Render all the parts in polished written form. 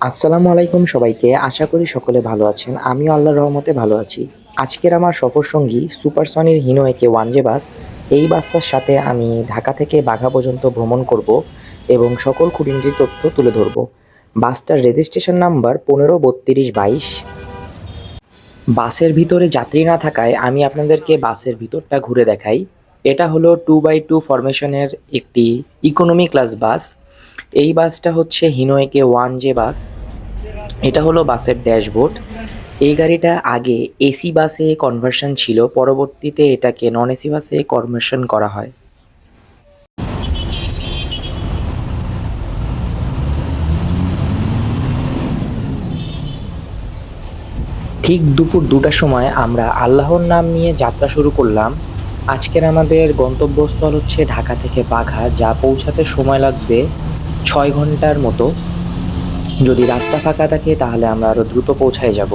আসসালামু আলাইকুম সবাইকে। আশা করি সকলে ভালো আছেন। আমিও আল্লাহর রহমতে ভালো আছি। আজকের আমার সফরসঙ্গী সুপারসনির হিনো একে ওয়ান জে বাস। এই বাসটার সাথে আমি ঢাকা থেকে বাঘা পর্যন্ত ভ্রমণ করব এবং সকল খুঁটিনাটি তথ্য তুলে ধরব। বাসটার রেজিস্ট্রেশন নাম্বার 153222। বাসের ভিতরে যাত্রী না থাকায় আমি আপনাদেরকে বাসের ভিতরটা ঘুরে দেখাই। এটা হলো 2x2 ফরমেশনের একটি ইকোনমি ক্লাস বাস। এই বাসটা হচ্ছে হিনো একে ওয়ান জে বাস। এটা হলো বাসের ড্যাশবোর্ড। এই গাড়িটা আগে এসি বাসে কনভার্সন ছিল, পরবর্তীতে এটাকে নন এসি বাসে কনভার্সন করা হয়। ঠিক দুপুর 2টার সময় আমরা আল্লাহর নাম নিয়ে যাত্রা শুরু করলাম। আজকের আমাদের গন্তব্যস্থল হচ্ছে ঢাকা থেকে বাঘা, যা পৌঁছাতে সময় লাগবে 6 ঘন্টার মতো। যদি রাস্তা ফাঁকা থাকে তাহলে আমরা আরও দ্রুত পৌঁছায় যাব।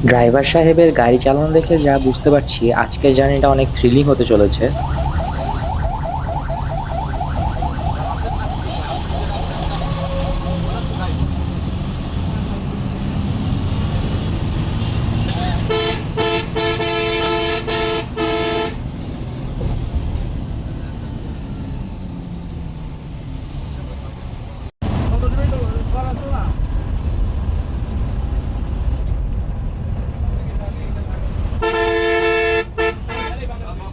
ড্রাইভার সাহেবের গাড়ি চালানো দেখে যা বুঝতে পারছি আজকের জার্নিটা অনেক থ্রিলিং হতে চলেছে।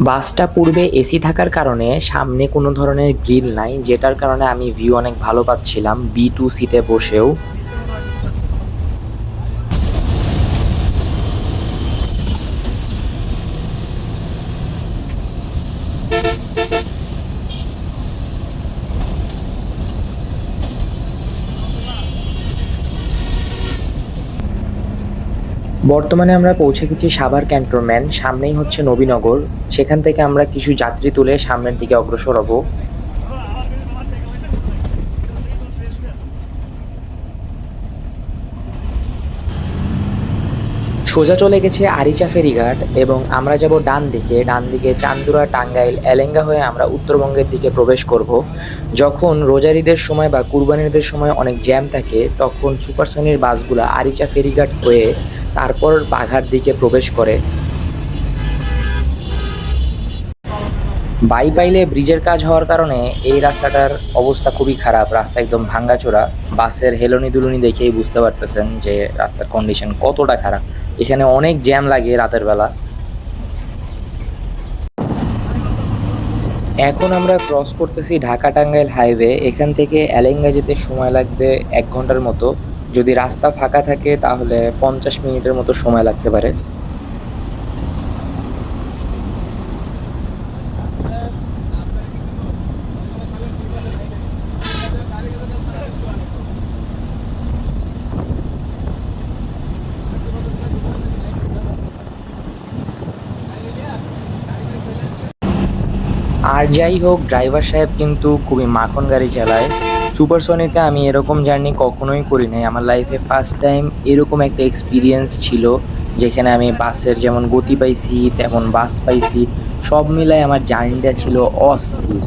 বাসটা পূর্বে এসি থাকার কারণে সামনে কোনো ধরনের গ্রিল নাই, যেটার কারণে আমি ভিউ অনেক ভালো পাচ্ছিলাম B2 সিটে বসেও। বর্তমানে আমরা পৌঁছে গেছি সাভার ক্যান্টনমেন্ট। সামনেই হচ্ছে নবীনগর। সেখান থেকে আমরা কিছু যাত্রী তুলে সামনের দিকে অগ্রসর হব। সোজা চলে গেছে আরিচা ফেরিঘাট এবং আমরা যাব ডান দিকে। ডান দিকে চান্দুরা, টাঙ্গাইল, এলেঙ্গা হয়ে আমরা উত্তরবঙ্গের দিকে প্রবেশ করব। যখন রোজার ঈদের সময় বা কুরবানির ঈদের সময় অনেক জ্যাম থাকে, তখন সুপারসনির বাসগুলো আরিচা ফেরিঘাট হয়ে তারপর বাঘার দিকে প্রবেশ করে। বাইপাইলে ব্রিজের কাজ হওয়ার কারণে এই রাস্তাটার অবস্থা খুবই খারাপ। রাস্তা একদম ভাঙ্গাচোরা। বাসের হেলুনি দুলুনি দেখেই বুঝতে পারতেছেন যে রাস্তার কন্ডিশন কতটা খারাপ। এখানে অনেক জ্যাম লাগে রাতের বেলা। এখন আমরা ক্রস করতেছি ঢাকা টাঙ্গাইল হাইওয়ে। এখান থেকে এলেঙ্গা যেতে সময় লাগবে 1 ঘন্টার মতো। যদি রাস্তা ফাঁকা থাকে তাহলে 50 মিনিটের মতো সময় লাগতে পারে। আর যাই হোক, ড্রাইভার সাহেব কিন্তু খুবই মাখন গাড়ি চালায়। সুপারসনিতে আমি এরকম জার্নি কখনোই করি নাই। আমার লাইফে ফার্স্ট টাইম এরকম একটা এক্সপিরিয়েন্স ছিল, যেখানে আমি বাসের যেমন গতি পাইছি তেমন বাস পাইছি। সব মিলায় আমার জার্নিটা ছিল অস্থির।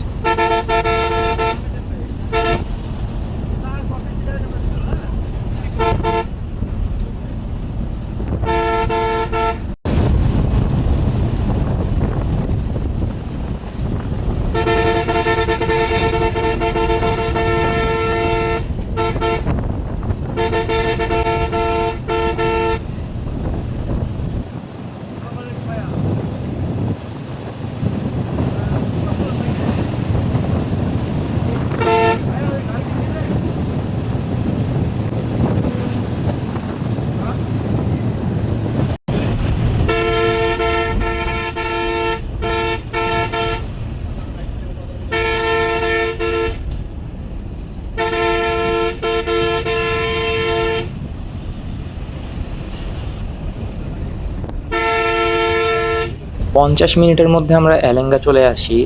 50 মিনিটের মধ্যে আমরা এলেঙ্গা চলে আসি।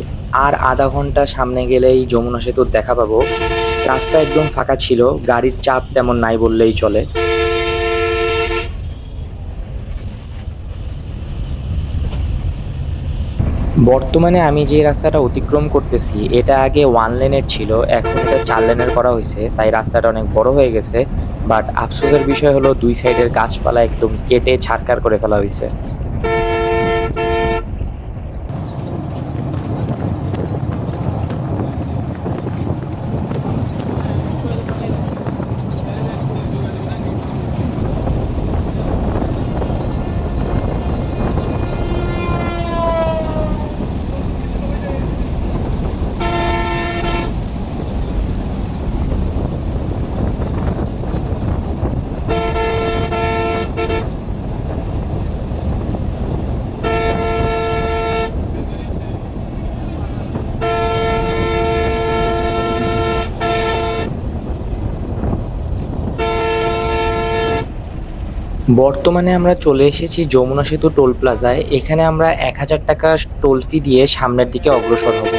আর আধা ঘন্টা সামনে গেলেই যমুনা সেতুর দেখা পাবো। রাস্তা একদম ফাঁকা ছিল, গাড়ির চাপ তেমন নাই বললেই চলে। বর্তমানে আমি যে রাস্তাটা অতিক্রম করতেছি এটা আগে 1 লেনের ছিল, এখন এটা 4 লেনের করা হয়েছে, তাই রাস্তাটা অনেক বড় হয়ে গেছে। বাট আফসোসের বিষয় হলো দুই সাইডের গাছপালা একদম কেটে ছারখার করে ফেলা হয়েছে। বর্তমানে আমরা চলে এসেছি যমুনা সেতু টোল প্লাজায়। এখানে আমরা 1000 টাকা টোল ফি দিয়ে সামনের দিকে অগ্রসর হব।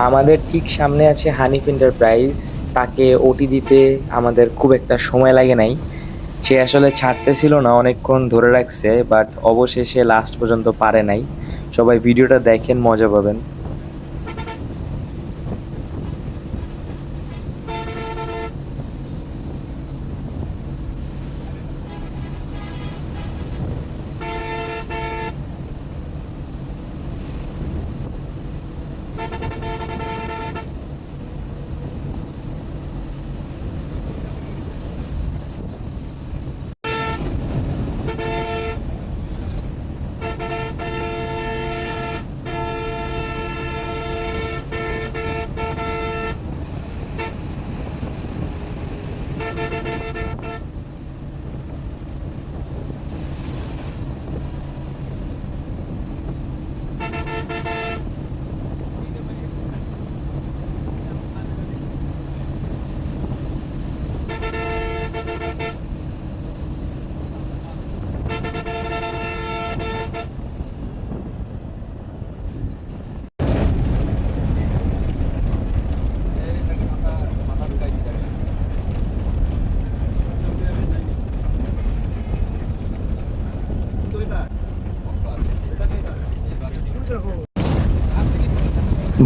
আমাদের ঠিক সামনে আছে হানিফ এন্টারপ্রাইজ। তাকে ওটি দিতে আমাদের খুব একটা সময় লাগে নাই। সে আসলে ছাড়তেছিল না, অনেকক্ষণ ধরে রাখছে, বাট অবশেষে লাস্ট পর্যন্ত পারে নাই। সবাই ভিডিওটা দেখেন, মজা পাবেন।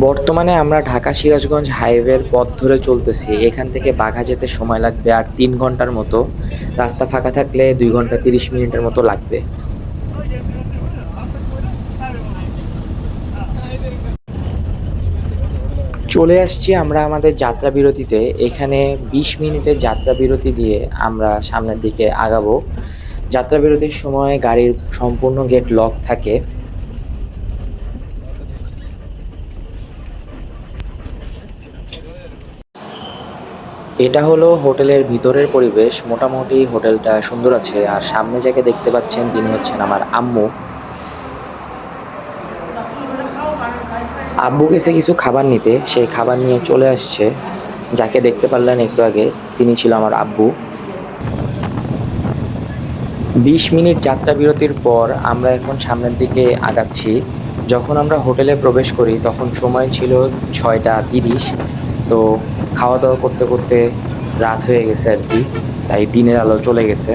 বর্তমানে আমরা ঢাকা সিরাজগঞ্জ হাইওয়ের পথ ধরে চলতেছি। এখান থেকে বাঘা যেতে সময় লাগবে আর 3 ঘন্টার মতো। রাস্তা ফাঁকা থাকলে 2 ঘন্টা 30 মিনিটের মতো লাগবে। চলে আসছি আমরা আমাদের যাত্রা বিরতিতে। এখানে 20 মিনিটের যাত্রা বিরতি দিয়ে আমরা সামনের দিকে আগাবো। যাত্রা বিরতির সময় গাড়ির সম্পূর্ণ গেট লক থাকে। এটা হলো হোটেলের ভিতরের পরিবেশ। মোটামুটি হোটেলটা সুন্দর আছে। আর সামনে যাকে দেখতে পাচ্ছেন তিনি হচ্ছেন আমার আম্মু। আব্বু গেছে কিছু খাবার নিতে, সেই খাবার নিয়ে চলে আসছে। যাকে দেখতে পারলেন একটু আগে তিনি ছিল আমার আব্বু। 20 মিনিট যাত্রা বিরতির পর আমরা এখন সামনের দিকে আগাচ্ছি। যখন আমরা হোটেলে প্রবেশ করি তখন সময় ছিল 6টা 30। তো খাওয়া দাওয়া করতে করতে রাত হয়ে গেছে আর কি, তাই দিনের আলো চলে গেছে।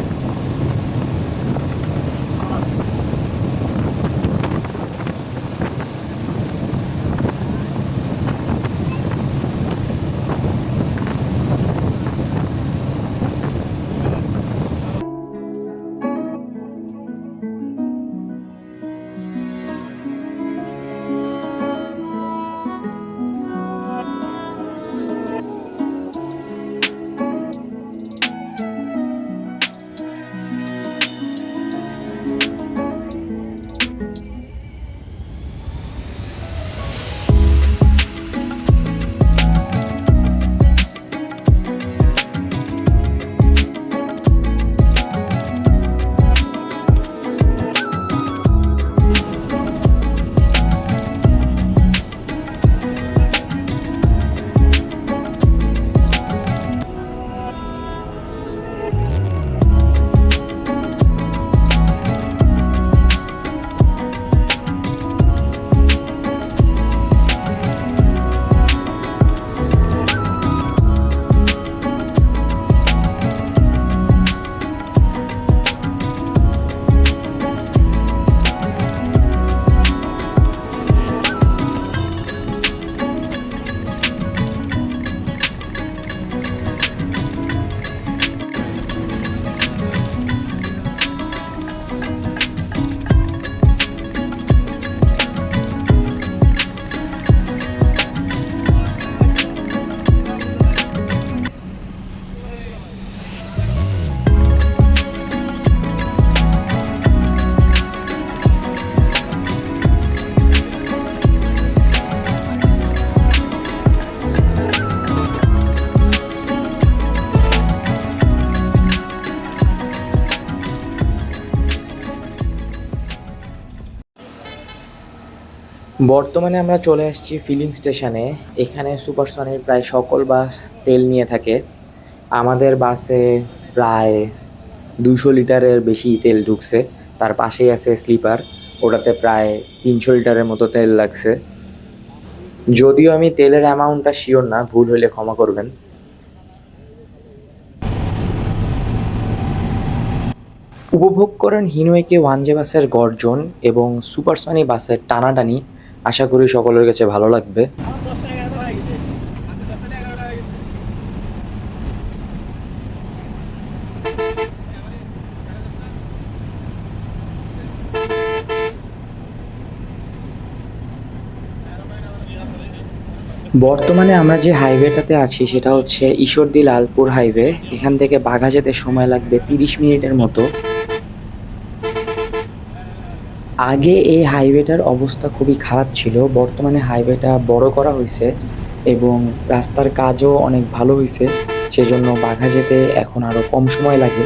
বর্তমানে আমরা চলে আসছি ফিলিং স্টেশনে। এখানে সুপারসনিক প্রায় সকল বাস তেল নিয়ে থাকে। আমাদের বাসে প্রায় 200 লিটারের বেশি তেল ঢুকছে। তার পাশেই আছে স্লিপার, ওটাতে প্রায় 300 লিটারের মতো তেল লাগছে। যদিও আমি তেলের অ্যামাউন্টটা শিওর না, ভুল হলে ক্ষমা করবেন। উপভোগ করেন হিনওয়েকে ওয়ানজে বাসের গর্জন এবং সুপারসনিক বাসের টানাটানি। আশা করি সকলের কাছে ভালো লাগবে। বর্তমানে আমরা যে হাইওয়েটাতে আছি সেটা হচ্ছে ঈশ্বরদী লালপুর হাইওয়ে। এখান থেকে বাঘা যেতে সময় লাগবে 30 মিনিটের মতো। আগে এই হাইওয়েটার অবস্থা খুবই খারাপ ছিল, বর্তমানে হাইওয়েটা বড় করা হয়েছে এবং রাস্তার কাজও অনেক ভালো হয়েছে, সেজন্য বাঘা যেতে এখন আরও কম সময় লাগে।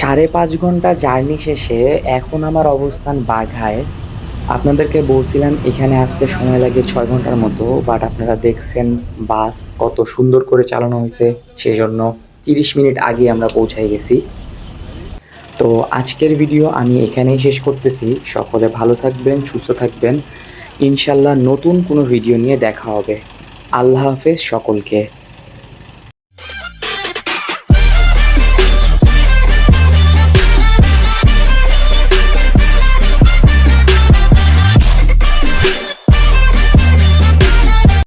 5.5 ঘন্টা জার্নি শেষে এখন আমার অবস্থান বাঘায়। আপনাদেরকে বলছিলাম এখানে আসতে সময় লাগে 6 ঘন্টার মতো, বাট আপনারা দেখছেন বাস কত সুন্দর করে চালানো হয়েছে, সেজন্য 30 মিনিট আগে আমরা পৌঁছায় গেছি। তো আজকের ভিডিও আমি এখানেই শেষ করতেছি। সকলে ভালো থাকবেন, সুস্থ থাকবেন। ইনশাল্লাহ নতুন কোনো ভিডিও নিয়ে দেখা হবে। আল্লাহ হাফেজ সকলকে।